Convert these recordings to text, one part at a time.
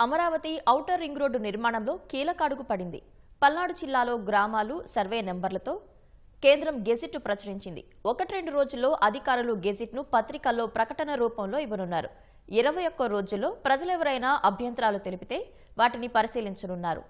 Amaravati outer ring road నిర్మాణంలో కీలక అడుగు పడింది. పల్నాడు జిల్లాలో గ్రామాలు సర్వే నెంబర్లతో కేంద్రం గెజిట్ ప్రచురించింది. 1-2 రోజుల్లో అధికారులు గెజిట్ను పత్రికల్లో ప్రకటన రూపంలో ఇవ్వనున్నారు. 21 రోజుల్లో ప్రజలెవరైనా అభ్యంతరాలు తెలిపితే వాటిని పరిశీలించనున్నారు.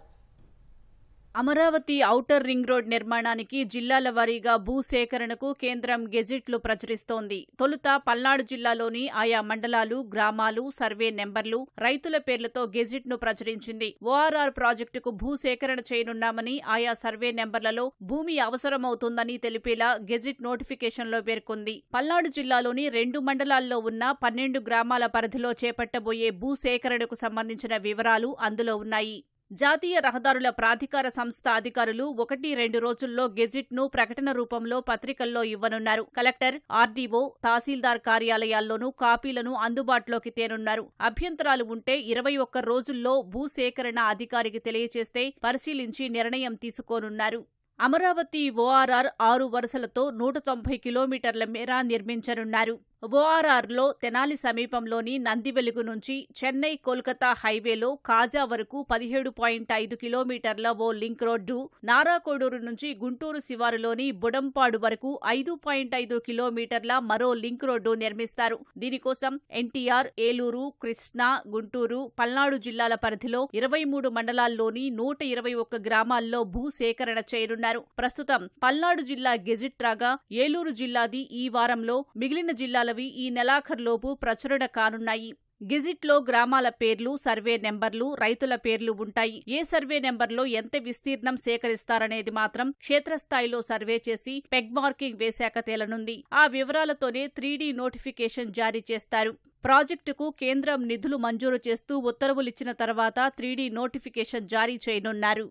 అమరావతి ఔటర్ రింగ్ రోడ్ నిర్మాణానికి జిల్లాల వారీగా భూసేకరణకు కేంద్రం గెజిట్లు ప్రచురిస్తోంది. తొలుత పల్నాడు జిల్లాలోని ఆయా మండలాలు, గ్రామాలు, సర్వే నెంబర్లు, రైతుల పేర్లతో గెజిట్ను ప్రచురించింది. ఓఆర్ఆర్ ప్రాజెక్టుకు భూసేకరణ చేయనున్నామని, ఆయా సర్వే నెంబర్లలో భూమి అవసరమవుతుందని తెలిపేలా గెజిట్ నోటిఫికేషన్లో పేర్కొంది. పల్నాడు జిల్లాలోని 2 మండలాల్లో ఉన్న 12 గ్రామాల పరిధిలో చేపట్టబోయే భూసేకరణకు సంబంధించిన వివరాలు అందులో ఉన్నాయి. జాతీయ రహదారుల ప్రాధికార సంస్థ అధికారులు 1-2 రోజుల్లో గెజిట్ను ప్రకటన రూపంలో పత్రికల్లో ఇవ్వనున్నారు. కలెక్టర్, ఆర్డీఓ, తహసీల్దార్ కార్యాలయాల్లోనూ కాపీలను అందుబాటులోకి తేనున్నారు. అభ్యంతరాలు ఉంటే 21 రోజుల్లో భూసేకరణ అధికారికి తెలియచేస్తే పరిశీలించి నిర్ణయం తీసుకోనున్నారు. అమరావతి ఓఆర్ఆర్ 6 వరుసలతో 190 కిలోమీటర్ల మేర నిర్మించనున్నారు. ఓఆర్ఆర్లో తెనాలి సమీపంలోని నందివెలుగు నుంచి చెన్నై కోల్కతా హైవేలో కాజా వరకు 17.5 కిలోమీటర్ల ఓ లింక్ రోడ్డు, నారాకోడూరు నుంచి గుంటూరు శివారులోని బుడంపాడు వరకు 5.5 కిలోమీటర్ల మరో లింక్ రోడ్డు నిర్మిస్తారు. దీనికోసం ఎన్టీఆర్, ఏలూరు, కృష్ణా, గుంటూరు, పల్నాడు జిల్లాల పరిధిలో 23 మండలాల్లోని 121 గ్రామాల్లో భూసేకరణ చేయనున్నారు. ప్రస్తుతం పల్నాడు జిల్లా గెజిట్ రాగా ఏలూరు జిల్లాది ఈ వారంలో, మిగిలిన జిల్లాల ఈ నెలాఖరులోపు ప్రచురణ కానున్నాయి. గెజిట్లో గ్రామాల పేర్లు, సర్వే నెంబర్లు, రైతుల పేర్లు ఉంటాయి. ఏ సర్వే నెంబర్లో ఎంత విస్తీర్ణం సేకరిస్తారనేది మాత్రం క్షేత్రస్థాయిలో సర్వే చేసి పెగ్ మార్కింగ్ వేశాక తేలనుంది. ఆ వివరాలతోనే 3D నోటిఫికేషన్ జారీ చేస్తారు. ప్రాజెక్టుకు కేంద్రం నిధులు మంజూరు చేస్తూ ఉత్తర్వులిచ్చిన తర్వాత 3D నోటిఫికేషన్ జారీ చేయనున్నారు.